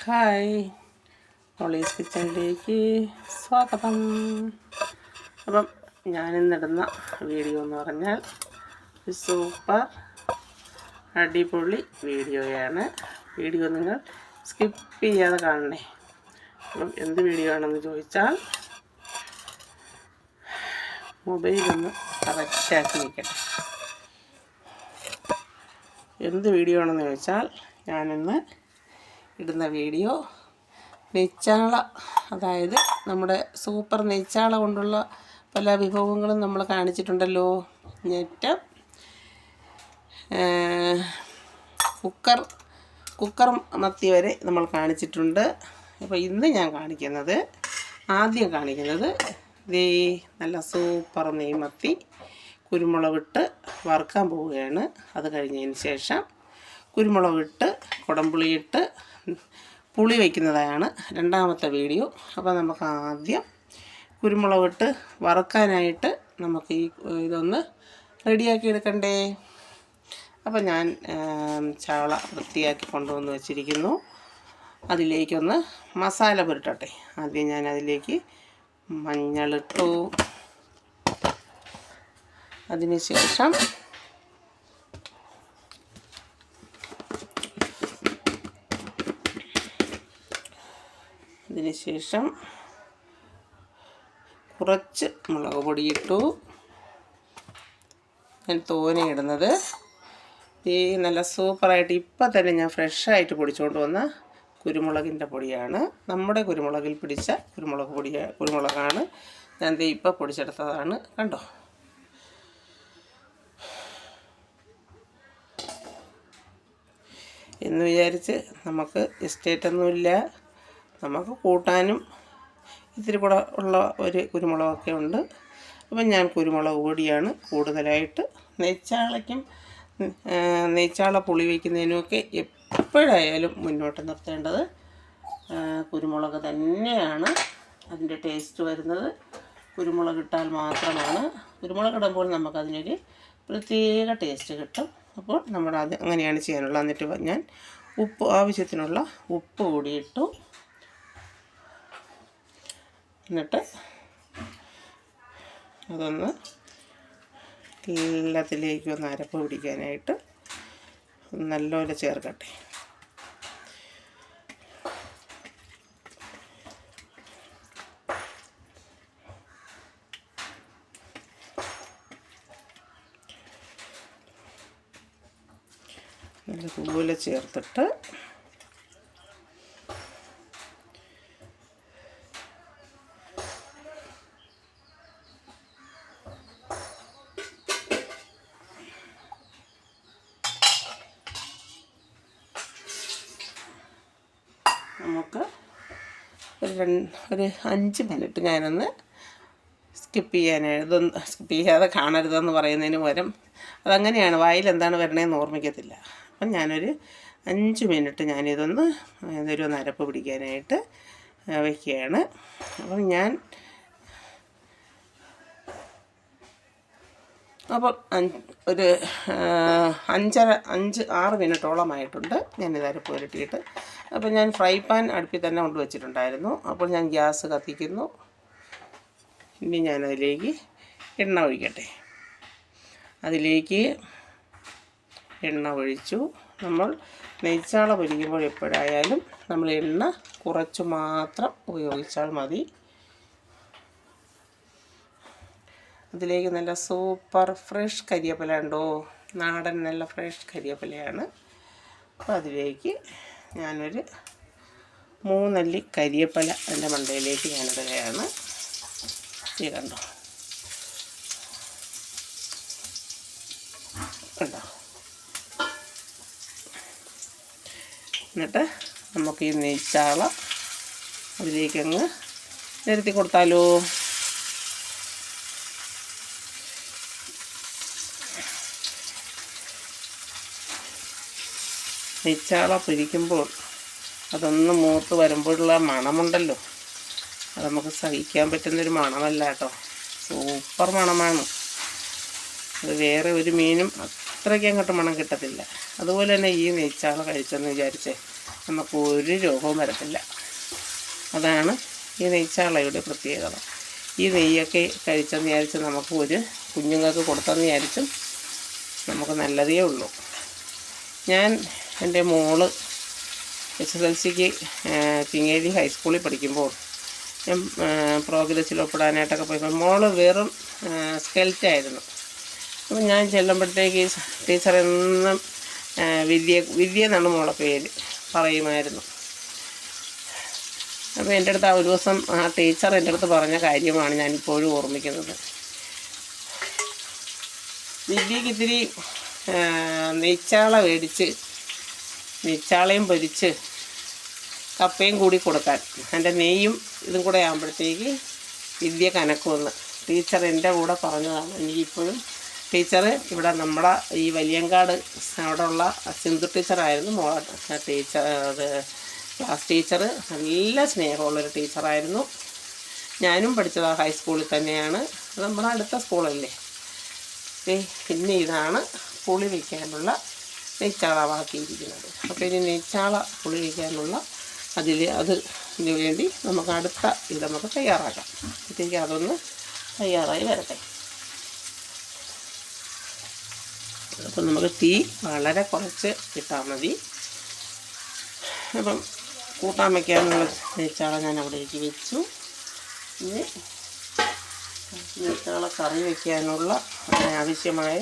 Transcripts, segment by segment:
Hi, Molly's കിച്ചണിലേക്ക് സ്വാഗതം. അപ്പം ഞാനിന്നിടുന്ന വീഡിയോ എന്ന് പറഞ്ഞാൽ ഒരു സൂപ്പർ അടിപൊളി വീഡിയോയാണ്. വീഡിയോ നിങ്ങൾ സ്കിപ്പ് ചെയ്യാതെ കാണണേ. അപ്പം എന്ത് വീഡിയോ ആണെന്ന് ചോദിച്ചാൽ മൊബൈലൊന്ന് കറക്റ്റാക്കി വയ്ക്കട്ടെ. എന്ത് വീഡിയോ ആണെന്ന് ചോദിച്ചാൽ ഞാനിന്ന് ഇടുന്ന വീഡിയോ നെയ്ച്ചാള, അതായത് നമ്മുടെ സൂപ്പർ നെയ്ച്ചാള കൊണ്ടുള്ള പല വിഭവങ്ങളും നമ്മൾ കാണിച്ചിട്ടുണ്ടല്ലോ. ഞെറ്റം, കുക്കർ മത്തി വരെ നമ്മൾ കാണിച്ചിട്ടുണ്ട്. അപ്പോൾ ഇന്ന് ഞാൻ ആദ്യം കാണിക്കുന്നത് നല്ല സൂപ്പർ നെയ്മത്തി കുരുമുളകിട്ട് വറുക്കാൻ പോവുകയാണ്. അത് കഴിഞ്ഞതിന് ശേഷം കുരുമുളകിട്ട് കുടംപുളിയിട്ട് പുളി വയ്ക്കുന്നതാണ് രണ്ടാമത്തെ വീഡിയോ. അപ്പോൾ നമുക്ക് ആദ്യം കുരുമുളകിട്ട് വറുക്കാനായിട്ട് നമുക്ക് ഇതൊന്ന് റെഡിയാക്കി എടുക്കണ്ടേ. അപ്പോൾ ഞാൻ ചാള വൃത്തിയാക്കി കൊണ്ടുവന്ന് വച്ചിരിക്കുന്നു. അതിലേക്കൊന്ന് മസാല പുരട്ടട്ടെ. ആദ്യം ഞാൻ അതിലേക്ക് മഞ്ഞളിട്ടു. അതിനുശേഷം കുറച്ച് മുളക് പൊടിയിട്ടു. ഞാൻ തോനെ ഇടുന്നത് നല്ല സൂപ്പറായിട്ട് ഇപ്പം തന്നെ ഞാൻ ഫ്രഷായിട്ട് പൊടിച്ചുകൊണ്ട് വന്ന കുരുമുളകിൻ്റെ പൊടിയാണ്. നമ്മുടെ കുരുമുളകിൽ പിടിച്ച കുരുമുളകാണ്. ഞാൻ ഇപ്പം പൊടിച്ചെടുത്തതാണ്, കണ്ടോ. എന്ന് വിചാരിച്ച് നമുക്ക് എസ്റ്റേറ്റൊന്നുമില്ല, നമുക്ക് കൂട്ടാനും ഇത്തിരി കൂടെ ഉള്ള ഒരു കുരുമുളകൊക്കെ ഉണ്ട്. അപ്പം ഞാൻ കുരുമുളക് പൊടിയാണ് കൂടുതലായിട്ട്. നെയ്ച്ചാള പുളി വയ്ക്കുന്നതിനുമൊക്കെ എപ്പോഴായാലും മുന്നോട്ട് നിർത്തേണ്ടത് കുരുമുളക് തന്നെയാണ്. അതിൻ്റെ ടേസ്റ്റ് വരുന്നത് കുരുമുളക് ഇട്ടാൽ മാത്രമാണ്. കുരുമുളക് ഇടുമ്പോൾ നമുക്കതിനൊരു പ്രത്യേക ടേസ്റ്റ് കിട്ടും. അപ്പോൾ അത് അങ്ങനെയാണ് ചെയ്യാനുള്ളത്. എന്നിട്ട് ഞാൻ ആവശ്യത്തിനുള്ള ഉപ്പ് കൂടി ഇട്ടു. എന്നിട്ട് അതൊന്ന് എല്ലാത്തിലേക്കും ഒന്ന് അരപ്പ് പിടിക്കാനായിട്ട് നല്ലപോലെ ചേർക്കട്ടെ. നല്ലതുപോലെ ചേർത്തിട്ട് നമുക്ക് ഒരു 5 മിനിറ്റ് ഞാനൊന്ന് സ്കിപ്പ് ചെയ്യാതെ കാണരുതെന്ന് പറയുന്നതിന് പകരം അതങ്ങനെയാണ്, വായിൽ എന്താണ് വരണേന്ന് ഓർമ്മിക്കത്തില്ല. അപ്പം ഞാനൊരു 5 മിനിറ്റ് ഞാനിതൊന്ന് അരപ്പ് പിടിക്കാനായിട്ട് വയ്ക്കുകയാണ്. അപ്പം ഞാൻ ഒരു 5-6 മിനിറ്റോളമായിട്ടുണ്ട് ഞാനിത് അരപ്പ് പുരട്ടിയിട്ട്. അപ്പോൾ ഞാൻ ഫ്രൈ പാൻ അടുപ്പിൽ തന്നെ കൊണ്ടുവച്ചിട്ടുണ്ടായിരുന്നു. അപ്പോൾ ഞാൻ ഗ്യാസ് കത്തിക്കുന്നു. ഇനി ഞാനതിലേക്ക് എണ്ണ ഒഴിക്കട്ടെ. അതിലേക്ക് എണ്ണ ഒഴിച്ചു. നമ്മൾ നെയ്ച്ചാള പൊരിക്കുമ്പോൾ എപ്പോഴായാലും നമ്മൾ എണ്ണ കുറച്ച് മാത്രം ഉപയോഗിച്ചാൽ മതി. അതിലേക്ക് നല്ല സൂപ്പർ ഫ്രഷ് കരിവേപ്പില ഉണ്ടോ, നാടൻ നല്ല ഫ്രഷ് കരിവേപ്പിലയാണ്. അപ്പോൾ അതിലേക്ക് ഞാനൊരു 3 അല്ലി കരിവേപ്പില അതിൻ്റെ മണ്ടയിലേക്ക് ഞാനിടുകയാണ്. ഇത് കണ്ടോ. എന്നിട്ട് നമുക്ക് ഈ നെയ്ച്ചാള അതിലേക്കങ്ങ് നിരത്തി കൊടുത്താലോ. നെയ്ച്ചാള പൊരിക്കുമ്പോൾ അതൊന്ന് മൂത്ത് വരുമ്പോഴുള്ള മണമുണ്ടല്ലോ, അത് നമുക്ക് സഹിക്കാൻ പറ്റുന്നൊരു മണമല്ല കേട്ടോ. സൂപ്പർ മണമാണ്. അത് വേറെ ഒരു മീനും അത്രയ്ക്ക് അങ്ങോട്ട് മണം കിട്ടത്തില്ല. അതുപോലെ തന്നെ ഈ നെയ്ച്ചാള കഴിച്ചെന്ന് വിചാരിച്ചേ നമുക്ക് ഒരു രോഗവും വരത്തില്ല. അതാണ് ഈ നെയ്ച്ചാളയുടെ പ്രത്യേകത. ഈ നെയ്യൊക്കെ കഴിച്ചെന്ന് വിചാരിച്ച് നമുക്ക് ഒരു കുഞ്ഞുങ്ങൾക്ക് കൊടുത്തെന്ന് വിചാരിച്ചും നമുക്ക് നല്ലതേ ഉള്ളൂ. ഞാൻ എൻ്റെ മോള് SSLCക്ക് ചിങ്ങേരി ഹൈസ്കൂളിൽ പഠിക്കുമ്പോൾ ഞാൻ പ്രോഗ്രസ്സിൽ ഒപ്പിടാനായിട്ടൊക്കെ പോയപ്പോൾ മോള് വെറും സ്കെൽറ്റായിരുന്നു. അപ്പം ഞാൻ ചെല്ലുമ്പോഴത്തേക്ക് ടീച്ചർ എന്നും വിദ്യ എന്നാണ് മോളെ പേര് പറയുമായിരുന്നു. അപ്പോൾ എൻ്റെ അടുത്ത് ഒരു ദിവസം ആ ടീച്ചർ എൻ്റെ അടുത്ത് പറഞ്ഞ കാര്യമാണ് ഞാനിപ്പോഴും ഓർമ്മിക്കുന്നത്. വിദ്യക്ക് ഇത്തിരി നെയ്ച്ചാള മേടിച്ച് നെയ്ച്ചാളയും പൊരിച്ച് കപ്പയും കൂടി കൊടുക്കാൻ, എൻ്റെ നെയ്യും ഇതും കൂടെ ആകുമ്പോഴത്തേക്ക് വിദ്യ കനക്കുമെന്ന് ടീച്ചർ എൻ്റെ കൂടെ പറഞ്ഞതാണ്. എനിക്കിപ്പോഴും ടീച്ചർ ഇവിടെ നമ്മുടെ ഈ വലിയങ്കാട് അവിടെ ഉള്ള സിന്ധു ടീച്ചറായിരുന്നു മോളെ ടീച്ചർ. അത് ക്ലാസ് ടീച്ചർ നല്ല സ്നേഹമുള്ളൊരു ടീച്ചറായിരുന്നു. ഞാനും പഠിച്ചത് ആ ഹൈസ്കൂളിൽ തന്നെയാണ്. അത് നമ്മുടെ അടുത്ത സ്കൂളല്ലേ. പിന്നെ ഇതാണ് പുളി വയ്ക്കാനുള്ള നെയ്ച്ചാളമാക്കിയിരിക്കുന്നത്. അപ്പോൾ ഇനി നെയ്ച്ചാള പുളി വയ്ക്കാനുള്ള അതിന് വേണ്ടി നമുക്ക് അടുത്ത ഇത് നമുക്ക് തയ്യാറാക്കാം. അപ്പോഴത്തേക്ക് അതൊന്ന് തയ്യാറായി വരട്ടെ. അപ്പം നമുക്ക് തീ വളരെ കുറച്ച് ഇട്ടാൽ മതി. അപ്പം കൂട്ടാൻ വയ്ക്കാനുള്ള നെയ്ച്ചാള ഞാൻ അവിടേക്ക് വെച്ചു. ഇനി നെയ്ച്ചാള കറി വയ്ക്കാനുള്ള ആവശ്യമായ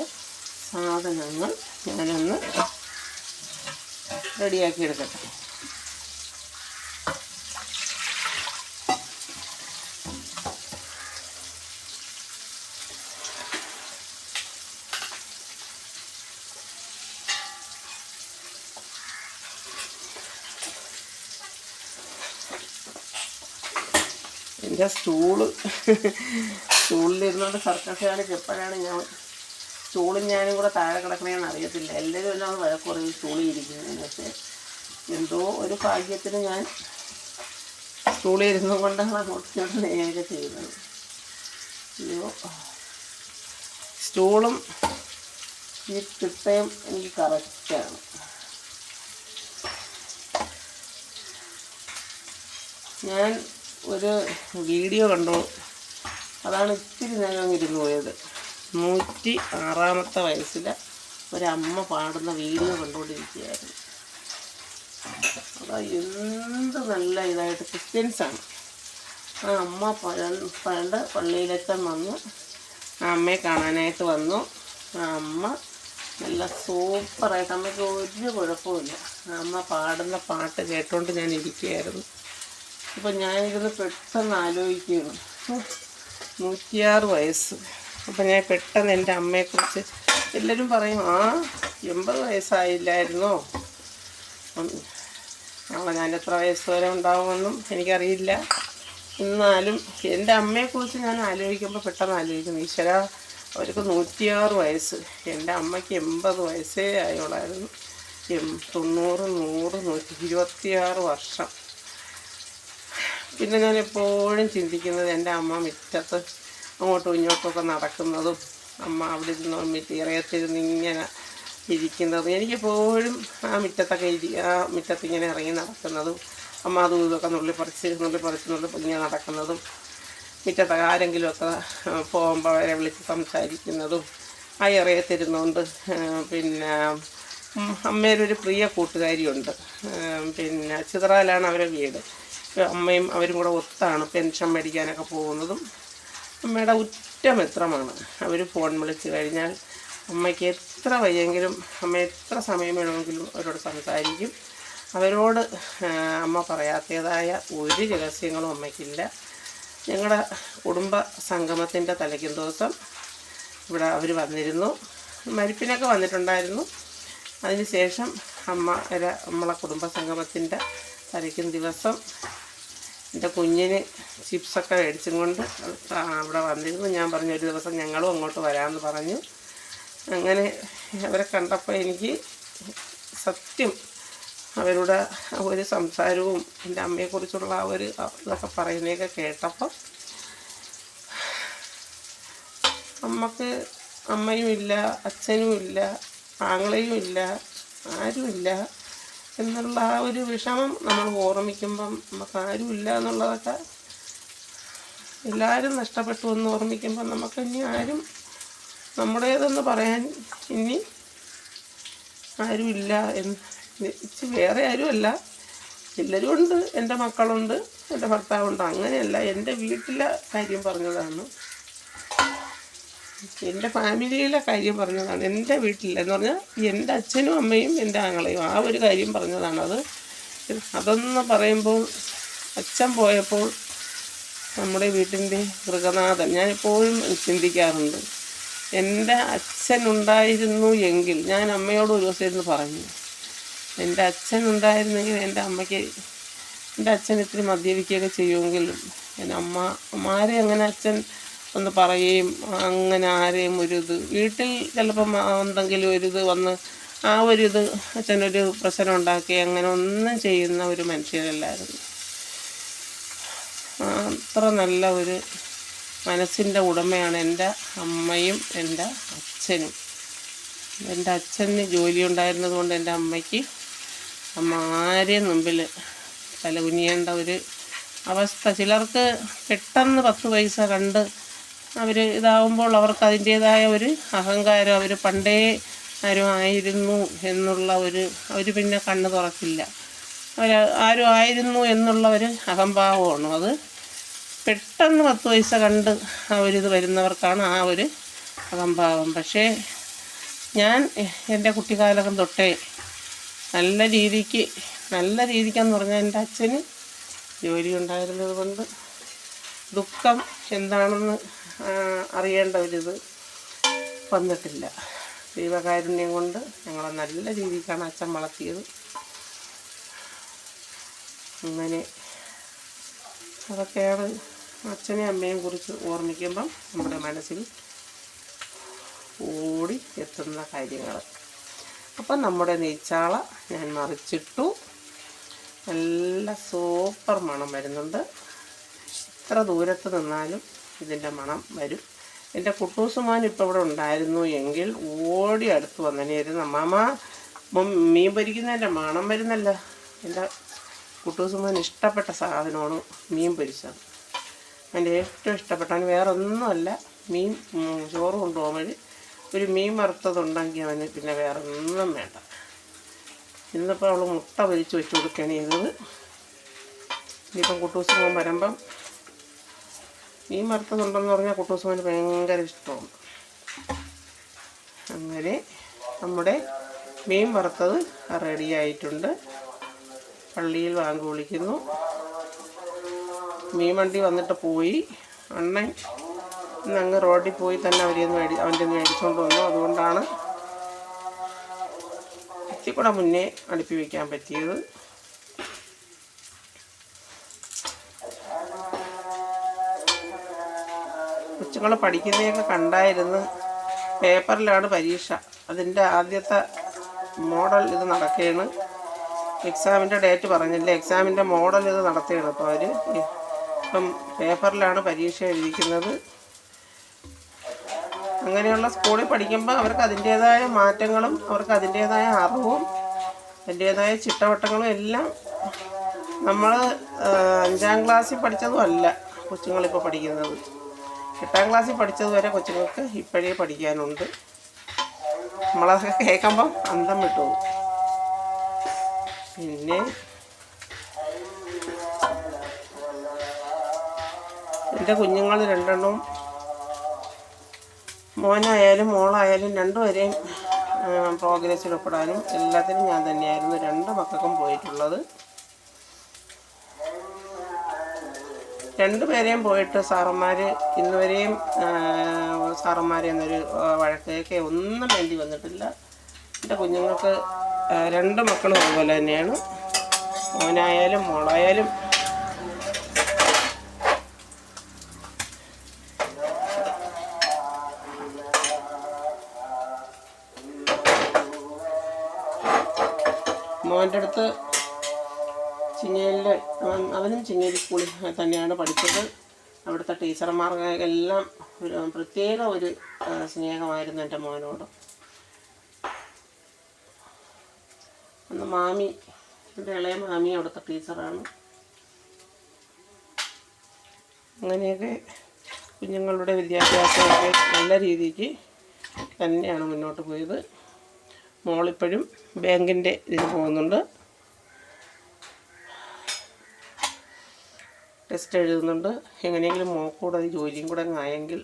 സാധനങ്ങൾ ഞാനൊന്ന് റെഡിയാക്കി എടുക്കട്ടെ. എൻ്റെ സ്റ്റൂളിലിരുന്നുകൊണ്ട് സർക്കസ് കാണിച്ച് എപ്പോഴാണ് സ്റ്റൂളും ഞാനും കൂടെ താഴെ കിടക്കണമെന്ന് അറിയത്തില്ല. എല്ലാവരും എല്ലാം വഴക്കുറയും സ്റ്റൂളിൽ ഇരിക്കുന്നത്. പക്ഷേ എന്തോ ഒരു ഭാഗ്യത്തിന് ഞാൻ സ്റ്റൂളിൽ ഇരുന്നു കൊണ്ടാണ് അങ്ങോട്ട് നെയ്യൊക്കെ ചെയ്യുന്നത്. അയ്യോ, സ്റ്റൂളും ഈ തിട്ടയും എനിക്ക് കറക്റ്റാണ്. ഞാൻ ഒരു വീഡിയോ കണ്ടു, അതാണ് ഇത്തിരി നേരം ഇരുന്ന് പോയത്. 106ാമത്തെ വയസ്സിൽ ഒരമ്മ പാടുന്ന വീഡിയോ കണ്ടുകൊണ്ടിരിക്കുകയായിരുന്നു. അതാ എന്ത് നല്ല ഇതായിട്ട് ക്രിസ്ത്യൻസാണ്. ആ അമ്മ പണ്ട് പള്ളിയിലെത്താൻ വന്നു, ആ അമ്മയെ കാണാനായിട്ട് വന്നു. ആ അമ്മ നല്ല സൂപ്പറായിട്ട്, അമ്മയ്ക്ക് ഒരു കുഴപ്പമില്ല. ആ അമ്മ പാടുന്ന പാട്ട് കേട്ടുകൊണ്ട് ഞാൻ ഇരിക്കുകയായിരുന്നു. അപ്പോൾ ഞാനിരുന്ന് പെട്ടെന്ന് ആലോചിക്കുകയാണ്, 106 വയസ്സ്. അപ്പോൾ ഞാൻ പെട്ടെന്ന് എൻ്റെ അമ്മയെക്കുറിച്ച് എല്ലാവരും പറയും, 80 വയസ്സായില്ലായിരുന്നോ. ഞാൻ എത്ര വയസ്സ് വരെ ഉണ്ടാവുമെന്നും എനിക്കറിയില്ല. എന്നാലും എൻ്റെ അമ്മയെക്കുറിച്ച് ഞാൻ ആലോചിക്കുമ്പോൾ പെട്ടെന്ന് ആലോചിക്കുന്നു, ഈശ്വര അവർക്ക് 106 വയസ്സ്. എൻ്റെ അമ്മയ്ക്ക് 80 വയസ്സേ ആയോളായിരുന്നു. 90, 100, 126 വർഷം. പിന്നെ ഞാൻ എപ്പോഴും ചിന്തിക്കുന്നത് എൻ്റെ അമ്മ മുറ്റത്ത് അങ്ങോട്ടും ഇങ്ങോട്ടുമൊക്കെ നടക്കുന്നതും അമ്മ അവിടെ ഇരുന്ന് ഇറയത്തിരുന്ന് ഇങ്ങനെ ഇരിക്കുന്നതും എനിക്കെപ്പോഴും ആ മുറ്റത്തിങ്ങനെ ഇറങ്ങി നടക്കുന്നതും അമ്മ അതും ഇതൊക്കെ നുള്ളിപ്പറിച്ച് ഇങ്ങനെ നടക്കുന്നതും മുറ്റത്ത് ആരെങ്കിലുമൊക്കെ പോകുമ്പോൾ അവരെ വിളിച്ച് സംസാരിക്കുന്നതും ആ ഇറയത്തിരുന്നുകൊണ്ട്. പിന്നെ അമ്മയുടെ ഒരു പ്രിയ കൂട്ടുകാരിയുണ്ട്, പിന്നെ ചിതറാലാണ് അവരുടെ വീട്. അമ്മയും അവരും കൂടെ ഒത്താണ് പെൻഷൻ മേടിക്കാനൊക്കെ പോകുന്നതും. അമ്മയുടെ ഉറ്റ മിത്രമാണ്. അവർ ഫോൺ വിളിച്ച് കഴിഞ്ഞാൽ അമ്മയ്ക്ക് എത്ര വയ്യെങ്കിലും അമ്മ എത്ര സമയം വേണമെങ്കിലും അവരോട് സംസാരിക്കും. അവരോട് അമ്മ പറയാത്തതായ ഒരു രഹസ്യങ്ങളും അമ്മയ്ക്കില്ല. ഞങ്ങളുടെ കുടുംബ സംഗമത്തിൻ്റെ തലേക്കും ദിവസം ഇവിടെ അവർ വന്നിരുന്നു. മരിപ്പിനൊക്കെ വന്നിട്ടുണ്ടായിരുന്നു. അതിനുശേഷം നമ്മളെ കുടുംബ സംഗമത്തിൻ്റെ തലേക്കും ദിവസം എൻ്റെ കുഞ്ഞിന് ചിപ്സൊക്കെ മേടിച്ചും കൊണ്ട് അവിടെ വന്നിരുന്നു. ഞാൻ പറഞ്ഞു ഒരു ദിവസം ഞങ്ങളും അങ്ങോട്ട് വരാമെന്ന് പറഞ്ഞു. അങ്ങനെ അവരെ കണ്ടപ്പോൾ എനിക്ക് സത്യം അവരുടെ ഒരു സംസാരവും എൻ്റെ അമ്മയെക്കുറിച്ചുള്ള ആ ഒരു ഇതൊക്കെ പറയുന്നതൊക്കെ കേട്ടപ്പോൾ അമ്മയ്ക്ക് അമ്മയും ഇല്ല, അച്ഛനും ഇല്ല, ആങ്ങളെയും ഇല്ല, ആരുമില്ല എന്നുള്ള ആ ഒരു വിഷമം നമ്മൾ ഓർമ്മിക്കുമ്പം നമുക്ക് ആരുമില്ല എന്നുള്ളതൊക്കെ എല്ലാവരും നഷ്ടപ്പെട്ടു എന്ന് ഓർമ്മിക്കുമ്പം നമുക്ക് ഇനി ആരും നമ്മുടേതെന്ന് പറയാൻ ഇനി ആരുമില്ല എന്ന് വേറെ ആരുമല്ല, എല്ലാവരും ഉണ്ട്. എൻ്റെ മക്കളുണ്ട്, എൻ്റെ ഭർത്താവുണ്ട്. അങ്ങനെയല്ല, എൻ്റെ വീട്ടിലെ കാര്യം പറഞ്ഞതാണ്, എൻ്റെ ഫാമിലിയിലെ കാര്യം പറഞ്ഞതാണ്. എൻ്റെ വീട്ടിലെന്ന് പറഞ്ഞാൽ എൻ്റെ അച്ഛനും അമ്മയും എൻ്റെ ആങ്ങളെയും ആ ഒരു കാര്യം പറഞ്ഞതാണത്. അതൊന്ന് പറയുമ്പോൾ അച്ഛൻ പോയപ്പോൾ നമ്മുടെ വീട്ടിൻ്റെ മൃഗനാഥൻ, ഞാനെപ്പോഴും ചിന്തിക്കാറുണ്ട്, എൻ്റെ അച്ഛനുണ്ടായിരുന്നു എങ്കിൽ, ഞാൻ അമ്മയോട് ഒരു ദിവസം ഇരുന്ന് പറഞ്ഞു, എൻ്റെ അച്ഛനുണ്ടായിരുന്നെങ്കിൽ എൻ്റെ അമ്മയ്ക്ക്, എൻ്റെ അച്ഛൻ ഇത്തിരി മദ്യപിക്കുകയൊക്കെ ചെയ്യുമെങ്കിലും എൻ്റെ അമ്മമാരെ അങ്ങനെ അച്ഛൻ ഒന്ന് പറയുകയും അങ്ങനെ ആരെയും വീട്ടിൽ ചിലപ്പം എന്തെങ്കിലും വന്ന് ആ അച്ഛനൊരു പ്രശ്നം ഉണ്ടാക്കി അങ്ങനെ ഒന്നും ചെയ്യുന്ന ഒരു മനുഷ്യരല്ലായിരുന്നു. അത്ര നല്ല ഒരു മനസ്സിൻ്റെ ഉടമയാണ് എൻ്റെ അമ്മയും എൻ്റെ അച്ഛനും. എൻ്റെ അച്ഛന് ജോലി ഉണ്ടായിരുന്നത് കൊണ്ട് എൻ്റെ അമ്മയ്ക്ക് ആരെയും മുമ്പിൽ തലകുനിയേണ്ട ഒരു അവസ്ഥ. ചിലർക്ക് പെട്ടെന്ന് 10 പൈസ കണ്ട് അവർ ഇതാവുമ്പോൾ അവർക്ക് അതിൻ്റേതായ ഒരു അഹങ്കാരം, അവർ പണ്ടേ ആരും ആയിരുന്നു എന്നുള്ള അവർ പിന്നെ കണ്ണ് തുറക്കില്ല. ആരും ആയിരുന്നു എന്നുള്ള ഒരു അഹംഭാവമാണ്. അത് പെട്ടെന്ന് 10 പൈസ കണ്ട് വരുന്നവർക്കാണ് ആ ഒരു അഹംഭാവം. പക്ഷേ ഞാൻ എൻ്റെ കുട്ടിക്കാലം തൊട്ടേ നല്ല രീതിക്കെന്ന് പറഞ്ഞാൽ എൻ്റെ അച്ഛന് ജോലി ഉണ്ടായിരുന്നത് കൊണ്ട് ദുഃഖം എന്താണെന്ന് അറിയേണ്ട വന്നിട്ടില്ല. ദൈവകാരുണ്യം കൊണ്ട് ഞങ്ങളെ നല്ല രീതിക്കാണ് അച്ഛൻ വളർത്തിയത്. അങ്ങനെ അതൊക്കെയാണ് അച്ഛനെയും അമ്മയും കുറിച്ച് ഓർമ്മിക്കുമ്പം നമ്മുടെ മനസ്സിൽ ഓടി എത്തുന്ന കാര്യങ്ങൾ. അപ്പം നമ്മുടെ നെയ്ച്ചാള ഞാൻ മറിച്ചിട്ടു. നല്ല സൂപ്പർ മണം വരുന്നുണ്ട്. എത്ര ദൂരത്ത് നിന്നാലും ഇതിൻ്റെ മണം വരും. എൻ്റെ കുട്ടൂസുമാൻ ഇപ്പോൾ ഇവിടെ ഉണ്ടായിരുന്നു എങ്കിൽ ഓടി അടുത്ത് വന്നേനായിരുന്നു. അമ്മാമ്മ മീൻ പൊരിക്കുന്നതിൻ്റെ മണം വരുന്നല്ലോ. എൻ്റെ കുട്ടൂസുമാൻ ഇഷ്ടപ്പെട്ട സാധനമാണ് മീൻ പൊരിച്ചത്. എൻ്റെ ഏറ്റവും ഇഷ്ടപ്പെട്ടവന് വേറെ ഒന്നുമല്ല, മീൻ ചോറ് കൊണ്ടുപോകുമ്പോൾ ഒരു മീൻ വറുത്തതുണ്ടെങ്കിൽ അവന് പിന്നെ വേറെ ഒന്നും വേണ്ട. ഇന്നിപ്പോൾ അവൾ മുട്ട പൊരിച്ച് വെച്ച് കൊടുക്കുകയാണ് ചെയ്തത്. ഇനിയിപ്പം കുട്ടൂസുമാൻ വരുമ്പം മീൻ വറുത്തതുണ്ടെന്ന് പറഞ്ഞാൽ കുട്ടൂസുമാന് ഭയങ്കര ഇഷ്ടമാണ്. അങ്ങനെ നമ്മുടെ മീൻ വറുത്തത് റെഡിയായിട്ടുണ്ട്. പള്ളിയിൽ വാങ്ങി വിളിക്കുന്നു. മീൻ വണ്ടി വന്നിട്ട് പോയി. അണ്ണൻ ഇന്നങ്ങ് റോഡിൽ പോയി തന്നെ അവൻ്റെ മേടിച്ചുകൊണ്ട് വന്നു. അതുകൊണ്ടാണ് ഇത്തിക്കൂടെ മുന്നേ അടുപ്പി വയ്ക്കാൻ പറ്റിയത്. കൊച്ചുങ്ങൾ പഠിക്കുന്നതൊക്കെ കണ്ടായിരുന്നു. പേപ്പറിലാണ് പരീക്ഷ. അതിൻ്റെ ആദ്യത്തെ മോഡൽ ഇത് നടക്കുകയാണ്. എക്സാമിൻ്റെ ഡേറ്റ് പറഞ്ഞില്ല, എക്സാമിൻ്റെ മോഡൽ ഇത് നടത്തുകയാണ്. അപ്പോൾ ഇപ്പം പേപ്പറിലാണ് പരീക്ഷ എഴുതിക്കുന്നത്. അങ്ങനെയുള്ള സ്കൂളിൽ പഠിക്കുമ്പോൾ അവർക്ക് അതിൻ്റേതായ മാറ്റങ്ങളും അവർക്ക് അതിൻ്റേതായ അറിവും അതിൻ്റേതായ ചിട്ടവട്ടങ്ങളും എല്ലാം നമ്മൾ 5ാം ക്ലാസ്സിൽ പഠിച്ചതും അല്ല കൊച്ചുങ്ങളിപ്പോൾ പഠിക്കുന്നത്. 8ാം ക്ലാസ്സിൽ പഠിച്ചത് വരെ കൊച്ചുങ്ങൾക്ക് ഇപ്പോഴേ പഠിക്കാനുണ്ട്. നമ്മളതൊക്കെ കേൾക്കുമ്പം അന്തം വിട്ടു പോകും. പിന്നെ എൻ്റെ കുഞ്ഞുങ്ങൾ രണ്ടെണ്ണവും, മോനായാലും മോളായാലും രണ്ടുപേരെയും പ്രോഗ്രസ്സിൽ ഒപ്പിടാനും എല്ലാത്തിനും ഞാൻ തന്നെയായിരുന്നു 2 മക്കൾക്കും പോയിട്ടുള്ളത്. 2 പേരെയും പോയിട്ട് സാറന്മാർ ഇന്നുവരെയും സാറന്മാരെ എന്നൊരു വഴക്കേക്ക് ഒന്നും വേണ്ടി വന്നിട്ടില്ല. എൻ്റെ കുഞ്ഞുങ്ങൾക്ക് 2 മക്കളും അതുപോലെ തന്നെയാണ്. മോനായാലും മോളായാലും മോൻ്റെ അടുത്ത് ചിങ്ങേലിൽ അവനും ചിങ്ങേലി സ്കൂളിൽ തന്നെയാണ് പഠിച്ചത്. അവിടുത്തെ ടീച്ചർമാർക്കെല്ലാം പ്രത്യേക ഒരു സ്നേഹമായിരുന്നു എൻ്റെ മോനോട്. അന്ന് മാമി, എൻ്റെ ഇളയ മാമി അവിടുത്തെ ടീച്ചറാണ്. അങ്ങനെയൊക്കെ കുഞ്ഞുങ്ങളുടെ വിദ്യാഭ്യാസമൊക്കെ നല്ല രീതിക്ക് തന്നെയാണ് മുന്നോട്ട് പോയത്. മോളിപ്പോഴും ബാങ്കിൻ്റെ ഇതിന് പോകുന്നുണ്ട്, ടെസ്റ്റ് എഴുതുന്നുണ്ട്. എങ്ങനെയെങ്കിലും മോക്കൂടെ ജോലിയും കൂടെ ആയെങ്കിൽ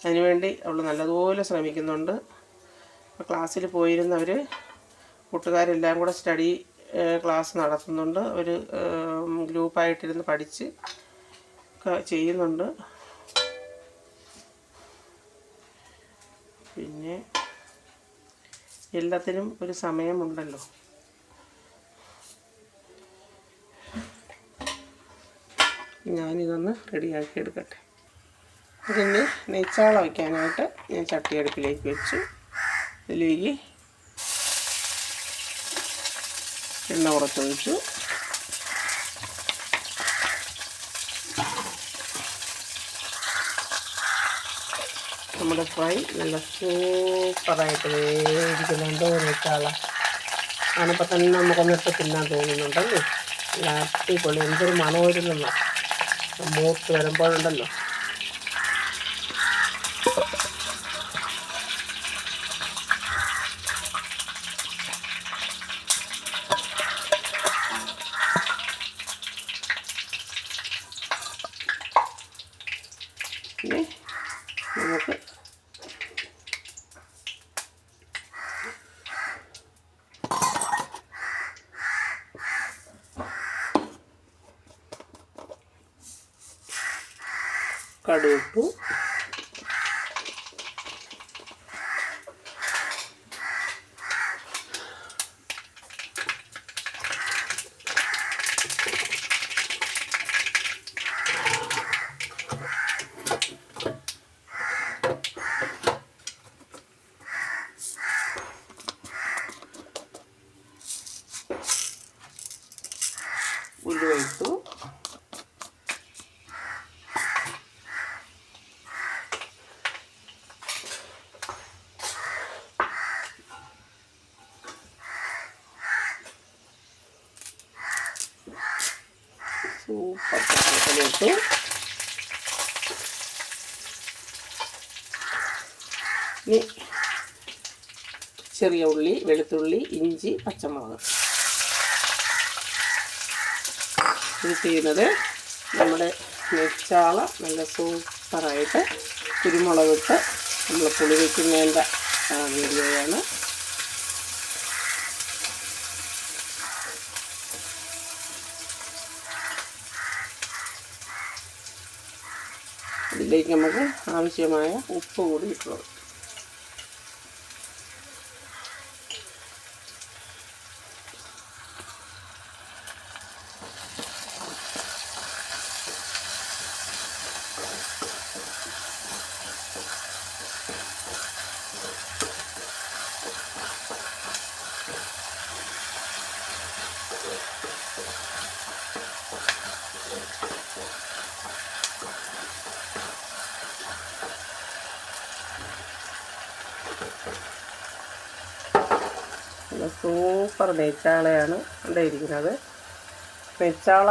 അതിനുവേണ്ടി അവൾ നല്ലതുപോലെ ശ്രമിക്കുന്നുണ്ട്. ക്ലാസ്സിൽ പോയിരുന്നവർ കൂട്ടുകാരെല്ലാം കൂടെ സ്റ്റഡി ക്ലാസ് നടത്തുന്നുണ്ട്. ഒരു ഗ്രൂപ്പായിട്ടിരുന്ന് പഠിച്ച് ചെയ്യുന്നുണ്ട്. പിന്നെ എല്ലാത്തിനും ഒരു സമയമുണ്ടല്ലോ. ഞാനിതൊന്ന് റെഡിയാക്കി എടുക്കട്ടെ. ഇതിന് നെയ്ച്ചാള വയ്ക്കാനായിട്ട് ഞാൻ ചട്ടി അടുപ്പിലേക്ക് വെച്ചു. ഇതിലേക്ക് എണ്ണ കുറച്ചൊഴിച്ചു. നമ്മുടെ ഫ്രൈ നല്ല സൂപ്പറായിട്ട് വേവിക്കുന്നുണ്ട്. നെയ്ച്ചാള അതിനിപ്പോൾ തന്നെ നമുക്കൊന്നിട്ട് തിന്നാൻ തോന്നുന്നുണ്ടല്ലേ. നല്ല അടിപൊളി, എന്തൊരു മണമായിരുന്നല്ല മൂത്ത് വരുമ്പോഴുണ്ടല്ലോ. പിന്നെ നമുക്ക് കടുക്, ഉലുവ ഇട്ടു. സൂപ്പർ കറിവേപ്പിലയിട്ടു. ഇനി ചെറിയ ഉള്ളി, വെളുത്തുള്ളി, ഇഞ്ചി, പച്ചമുളക്. ഇത് ചെയ്യുന്നത് നമ്മുടെ നെയ്ച്ചാള നല്ല സൂപ്പറായിട്ട് കുരുമുളകിട്ട് നമ്മൾ പുളി വയ്ക്കുന്നതിൻ്റെ വീഡിയോയാണ്. ഇതിലേക്ക് നമുക്ക് ആവശ്യമായ ഉപ്പ് കൂടി ഇട്ടു. സൂപ്പർ നെയ്ച്ചാളയാണ് ഉണ്ടായിരിക്കുന്നത്. നെയ്ച്ചാള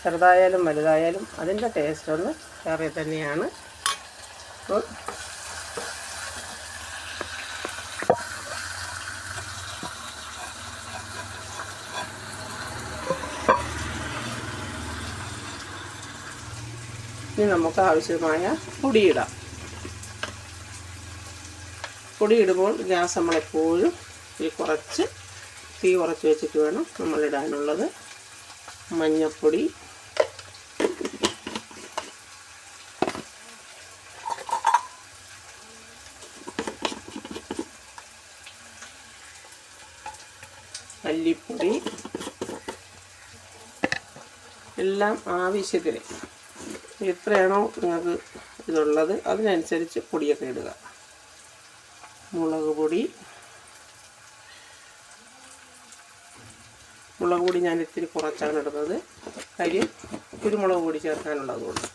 ചെറുതായാലും വലുതായാലും അതിൻ്റെ ടേസ്റ്റ് ഒന്ന് വേറെ തന്നെയാണ്. അപ്പോൾ ഇനി നമുക്ക് ആവശ്യമായ പൊടിയിടാം. പൊടിയിടുമ്പോൾ ഗ്യാസ് നമ്മളെപ്പോഴും കുറച്ച് തീ കുറച്ച് വെച്ചിട്ട് വേണം നമ്മളിടാനുള്ളത്. മഞ്ഞൾപ്പൊടി, മല്ലിപ്പൊടി എല്ലാം ആവശ്യത്തിന് എത്രയാണോ നിങ്ങൾക്ക് ഇതുള്ളത് അതിനനുസരിച്ച് പൊടിയൊക്കെ ഇടുക. മുളക് പൊടി ഞാൻ ഇത്തിരി കുറച്ചാണ് ഇടുന്നത്. കാര്യം കുരുമുളക് പൊടി ചേർക്കാനുള്ളതുകൊണ്ട്.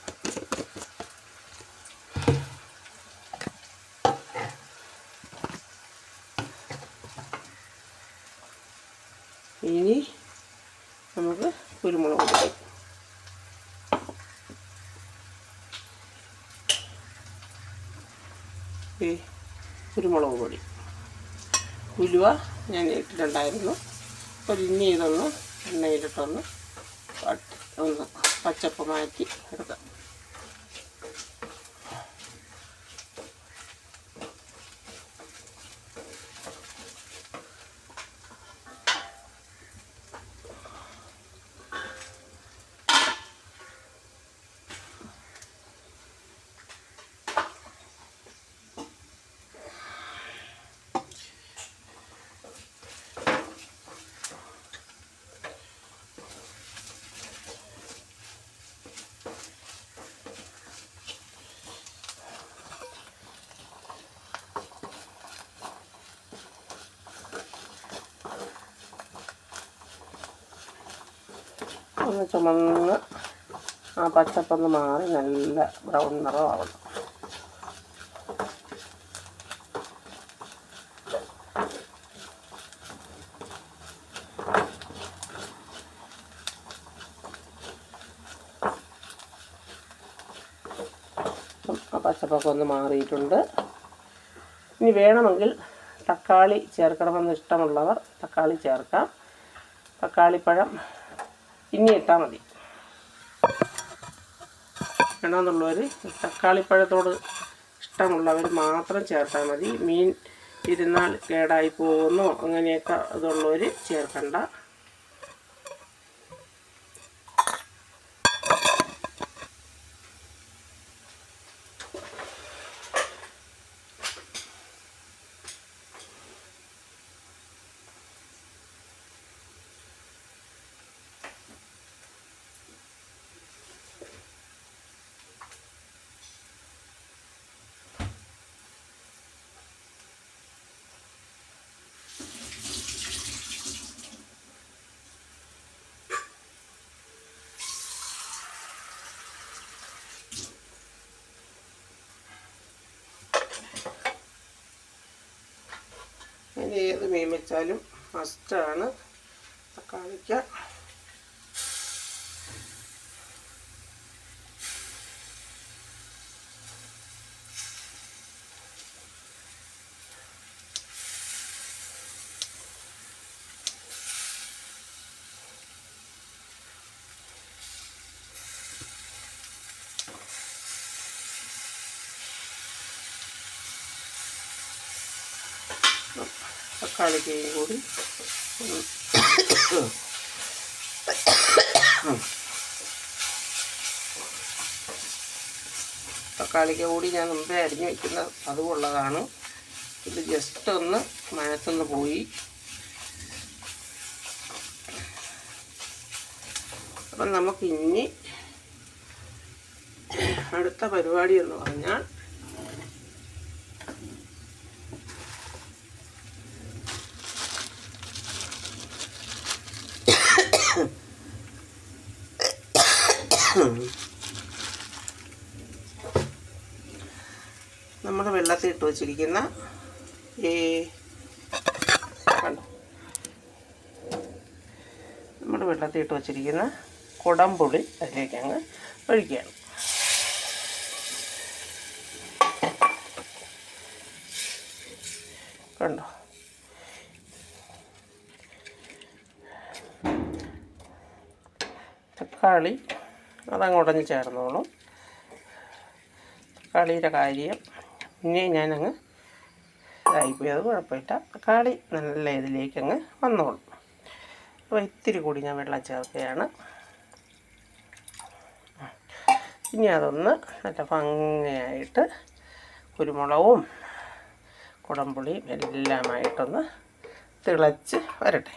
ഇനി നമുക്ക് കുരുമുളക് പൊടി, കുരുമുളക് പൊടി, ഉലുവ ഞാൻ ഇട്ടിട്ടുണ്ടായിരുന്നു. അപ്പോൾ ഇനി ഇതൊന്ന് എണ്ണയിലിട്ടൊന്ന് ഒന്ന് പച്ചപ്പ് മാറ്റി എടുക്കാം. ഒന്ന് ചുമന്ന് ആ പച്ചപ്പൊന്ന് മാറി നല്ല ബ്രൗൺ നിറമാവണം. ആ പച്ചപ്പൊക്കെ ഒന്ന് മാറിയിട്ടുണ്ട്. ഇനി വേണമെങ്കിൽ തക്കാളി ചേർക്കണമെന്ന് ഇഷ്ടമുള്ളവർ തക്കാളി ചേർക്കാം. തക്കാളിപ്പഴം ഇനി ഇട്ടാൽ മതി. വേണമെന്നുള്ളവർ തക്കാളിപ്പഴത്തോട് ഇഷ്ടമുള്ളവർ മാത്രം ചേർത്താൽ മതി. മീൻ ഇരുന്നാൽ കേടായി പോകുന്നു അങ്ങനെയൊക്കെ ഇതുള്ളവർ ചേർക്കണ്ട. ഇനി ഏത് മീൻ വെച്ചാലും മസ്റ്റാണ് തക്കാളിക്ക. തക്കാളിക്കയും കൂടി തക്കാളിക്ക കൂടി ഞാൻ മുമ്പേ അരിഞ്ഞു വയ്ക്കുന്ന അതുള്ളതാണ്. ഇത് ജസ്റ്റ് ഒന്ന് മനത്തുനിന്ന് പോയി. അപ്പം നമുക്കിനി അടുത്ത പരിപാടി എന്ന് പറഞ്ഞാൽ നമ്മൾ വെള്ളത്തിൽ ഇട്ട് വച്ചിരിക്കുന്ന കുടംപുളി അതിലേക്ക് അങ്ങ് ഒഴിക്കുകയാണ്. കണ്ടോ, തക്കാളി അതങ്ങോട്ടൊന്ന് ചേർന്നോളും. തക്കാളിയുടെ കാര്യം ഇനി ഞാനങ്ങ് ഇതായിപ്പോയി, അത് കുഴപ്പമില്ല. തക്കാളി നല്ല ഇതിലേക്കങ്ങ് വന്നോളും. അപ്പോൾ ഇത്തിരി കൂടി ഞാൻ വെള്ളം ചേർക്കുകയാണ്. ഇനി അതൊന്ന് നല്ല ഭംഗിയായിട്ട് കുരുമുളകും കുടംപുളിയും എല്ലാമായിട്ടൊന്ന് തിളച്ച് വരട്ടെ.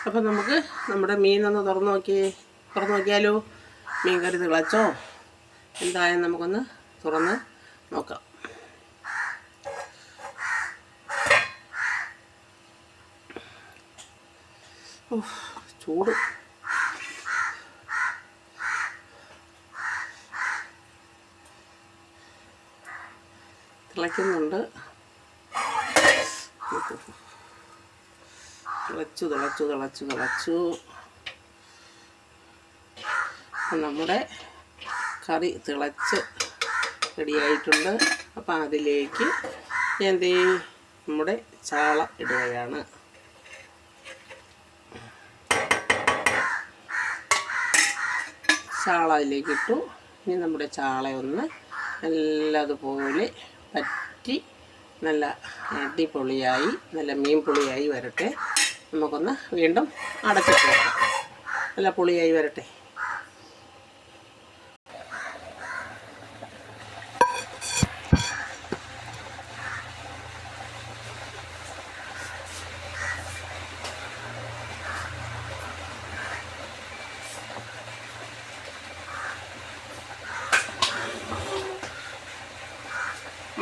അപ്പം നമുക്ക് നമ്മുടെ മീനൊന്ന് തുറന്ന് നോക്കിയാലോ. മീൻ കറി തിളച്ചോ എന്തായാലും നമുക്കൊന്ന് തുറന്ന് നോക്കാം. ചൂട് തിളയ്ക്കുന്നുണ്ട്. തിളച്ചു. നമ്മുടെ കറി തിളച്ച് റെഡിയായിട്ടുണ്ട്. അപ്പം അതിലേക്ക് ഞാൻ നമ്മുടെ ചാള ഇടുകയാണ്. ചാള അതിലേക്ക് ഇട്ടു. ഇനി നമ്മുടെ ചാളയൊന്ന് നല്ലതുപോലെ പറ്റി നല്ല അടിപൊളിയായി നല്ല മീൻ പുളിയായി വരട്ടെ. നമുക്കൊന്ന് വീണ്ടും അടച്ചിട്ട് വെക്കാം. നല്ല പുളിയായി വരട്ടെ.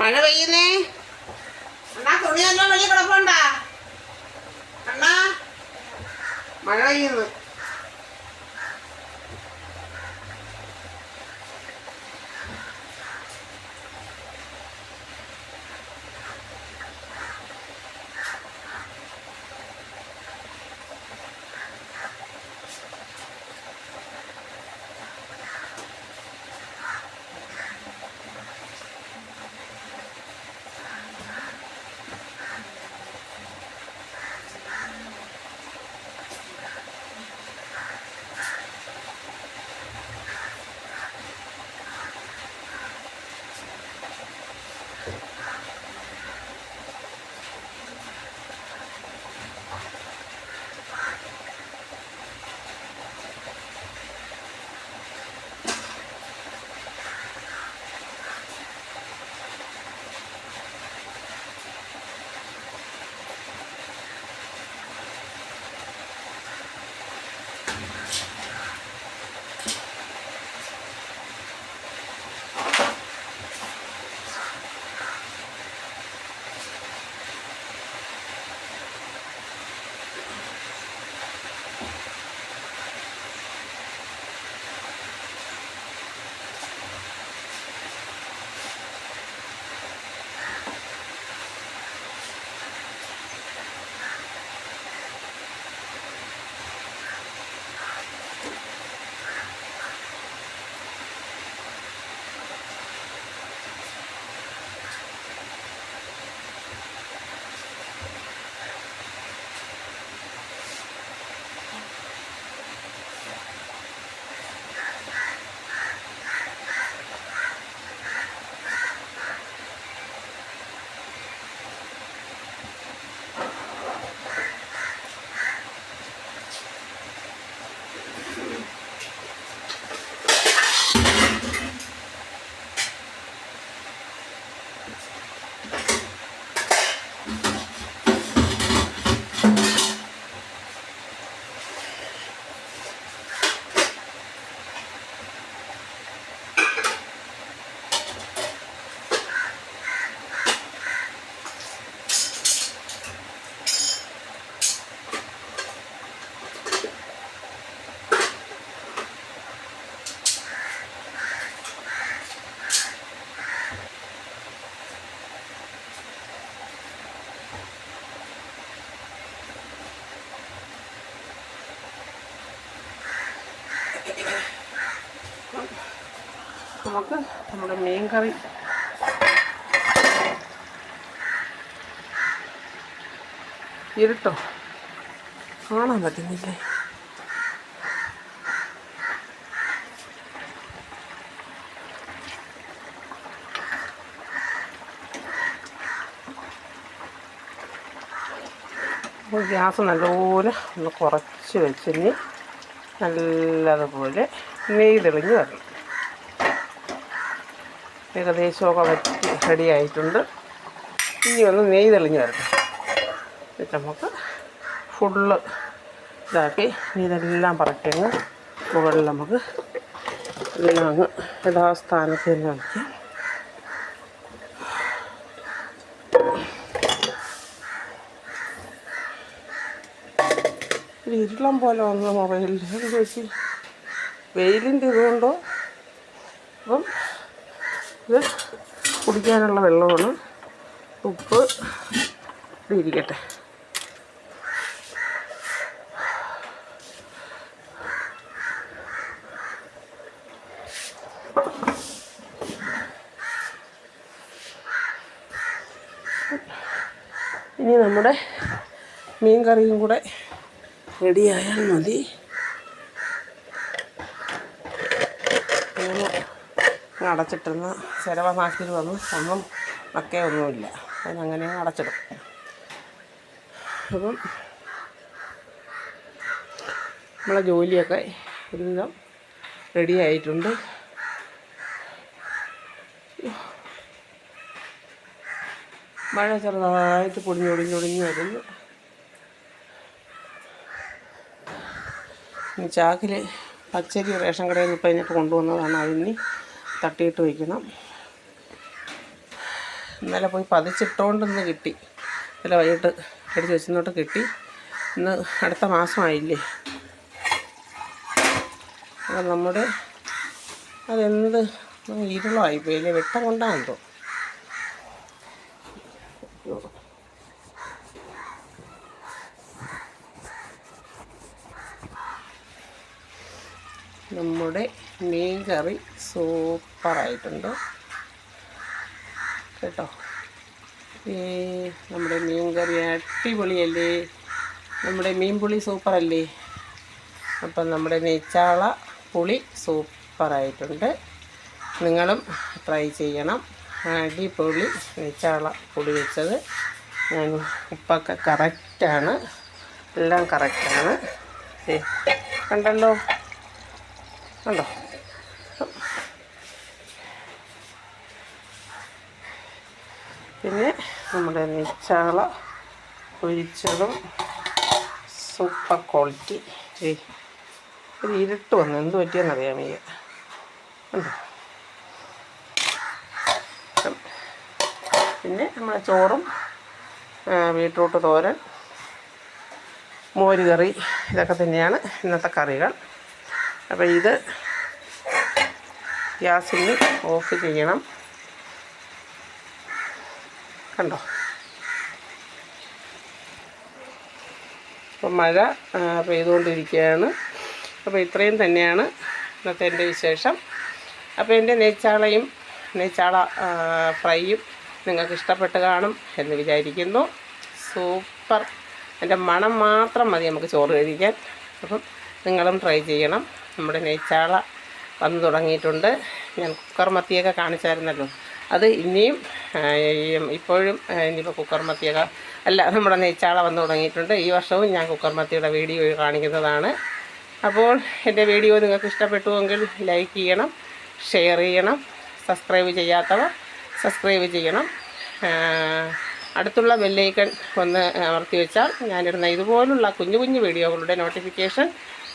മഴ പെയ്യുന്നേ അണ്ണാ, തുണിയെല്ലാം വെളിയിൽ കിടപ്പുണ്ടാ അണ്ണാ? മഴ പെയ്യുന്നു. നമുക്ക് നമ്മുടെ മീൻ കറി ഇരുട്ടോ കാണാൻ പറ്റുന്നില്ലേ? ഗ്യാസ് നല്ലപോലെ ഒന്ന് കുറച്ച് വെച്ചിനി നല്ലതുപോലെ നെയ്യ് തെളിഞ്ഞ് വരണം. ഏകദേശമൊക്കെ വറ്റി റെഡി ആയിട്ടുണ്ട്. ഇനി ഒന്ന് നെയ്യ് തെളിഞ്ഞ് വരണം. എന്നിട്ട് നമുക്ക് ഫുള്ള് ഇതാക്കി ഇതെല്ലാം പറക്കിയങ്ങ് മുകളിൽ നമുക്ക് എല്ലാം അങ്ങ് യഥാസ്ഥാനത്ത് തന്നെ വയ്ക്കാം. ഒരു ഇരുളം പോലെ വന്ന് മൊബൈലിൽ വെച്ച് വെയിലിൻ്റെ ഇതുകൊണ്ടോ അപ്പം ഇത് കുടിക്കാനുള്ള വെള്ളമാണ്. ഉപ്പ് ഇരിക്കട്ടെ. ഇനി നമ്മുടെ മീൻ കറിയും കൂടെ റെഡിയായാൽ മതി. അങ്ങനെ അടച്ചിട്ടിരുന്ന ചിലവനാക്കിൽ വന്ന് ഒന്നും ഒന്നുമില്ല, അതിനങ്ങനെ അടച്ചിടും. അപ്പം നമ്മളെ ജോലിയൊക്കെ ഒരുവിധം റെഡിയായിട്ടുണ്ട്. മഴ ചെറുതായിട്ട് പൊടിഞ്ഞൊടിഞ്ഞൊടിഞ്ഞ് വരുന്നു. ചാക്കിൽ പച്ചരി റേഷൻ കടയിൽ നിന്ന് ഇപ്പം അതിനൊക്കെ കൊണ്ടുവന്നതാണ്, അതിന് തട്ടിയിട്ട് വയ്ക്കണം. ഇന്നലെ പോയി പതിച്ചിട്ടുകൊണ്ടിന്ന് കിട്ടി, ഇന്നലെ വൈകിട്ട് അടിച്ച് വെച്ചിട്ട് കിട്ടി. ഇന്ന് അടുത്ത മാസമായില്ലേ. അപ്പം നമ്മുടെ അതെന്ത് ഇരുളമായിപ്പോയില്ലേ, വെട്ടം കൊണ്ടാണെന്തോ. നമ്മുടെ മീൻ കറി സൂപ്പറായിട്ടുണ്ട് കേട്ടോ. നമ്മുടെ മീൻ കറി അടിപൊളിയല്ലേ, നമ്മുടെ മീൻ പുളി സൂപ്പറല്ലേ. അപ്പം നമ്മുടെ നെയ്ച്ചാള പുളി സൂപ്പറായിട്ടുണ്ട്. നിങ്ങളും ട്രൈ ചെയ്യണം. അടിപൊളി നെയ്ച്ചാള പുളി വെച്ചത്. ഞാൻ ഉപ്പൊക്കെ കറക്റ്റാണ്, എല്ലാം കറക്റ്റാണ്. കണ്ടല്ലോ, കണ്ടോ. പിന്നെ നമ്മുടെ നെയ്ച്ചാള പൊരിച്ചതും സൂപ്പർ ക്വാളിറ്റി. ഒരു ഇരുട്ട് വന്നു, എന്ത് പറ്റിയെന്നറിയാൻ വയ്യ. കണ്ടോ. പിന്നെ നമ്മുടെ ചോറും ബീട്രൂട്ട് തോരൻ, മോര് കറി, ഇതൊക്കെ തന്നെയാണ് ഇന്നത്തെ കറികൾ. അപ്പോൾ ഇത് ഗ്യാസിന് ഓഫ് ചെയ്യണം. കണ്ടോ. അപ്പം മഴ പെയ്തുകൊണ്ടിരിക്കുകയാണ്. അപ്പോൾ ഇത്രയും തന്നെയാണ് ഇന്നത്തെ എൻ്റെ വിശേഷം. അപ്പോൾ എൻ്റെ നെയ്ച്ചാള ഫ്രൈയും നിങ്ങൾക്ക് ഇഷ്ടപ്പെട്ട് കാണും എന്ന് വിചാരിക്കുന്നു. സൂപ്പർ, എൻ്റെ മണം മാത്രം മതി നമുക്ക് ചോറ് കഴിക്കാൻ. അപ്പം നിങ്ങളും ട്രൈ ചെയ്യണം. നമ്മുടെ നെയ്ച്ചാള വന്നു തുടങ്ങിയിട്ടുണ്ട്. ഞാൻ കുക്കർ മത്തിയൊക്കെ കാണിച്ചായിരുന്നല്ലോ, അത് ഇനിയും ഇപ്പോഴും ഇനിയിപ്പോൾ കുക്കർ മത്തിയൊക്കെ അല്ല, നമ്മുടെ നെയ്ച്ചാള വന്നു തുടങ്ങിയിട്ടുണ്ട്. ഈ വർഷവും ഞാൻ കുക്കർ മത്തിയുടെ വീഡിയോ കാണിക്കുന്നതാണ്. അപ്പോൾ എൻ്റെ വീഡിയോ നിങ്ങൾക്ക് ഇഷ്ടപ്പെട്ടുവെങ്കിൽ ലൈക്ക് ചെയ്യണം, ഷെയർ ചെയ്യണം, സബ്സ്ക്രൈബ് ചെയ്യാത്തവർ സബ്സ്ക്രൈബ് ചെയ്യണം. അടുത്തുള്ള ബെല്ലൈക്കൺ ഒന്ന് അമർത്തി വെച്ചാൽ ഞാനിടുന്ന ഇതുപോലുള്ള കുഞ്ഞു കുഞ്ഞു വീഡിയോകളുടെ നോട്ടിഫിക്കേഷൻ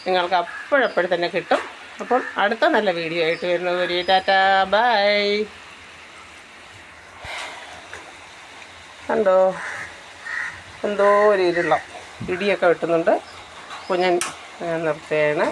നിങ്ങൾക്ക് അപ്പോഴപ്പോഴും തന്നെ കിട്ടും. അപ്പോൾ അടുത്ത നല്ല വീഡിയോ ആയിട്ട് വരുന്നത് വരെ ടാറ്റാ ബൈ. കണ്ടോ, എന്തോ ഒരു ഇടിയൊക്കെ വെട്ടുന്നുണ്ട്. അപ്പോൾ ഞാൻ നിർത്തുകയാണ്.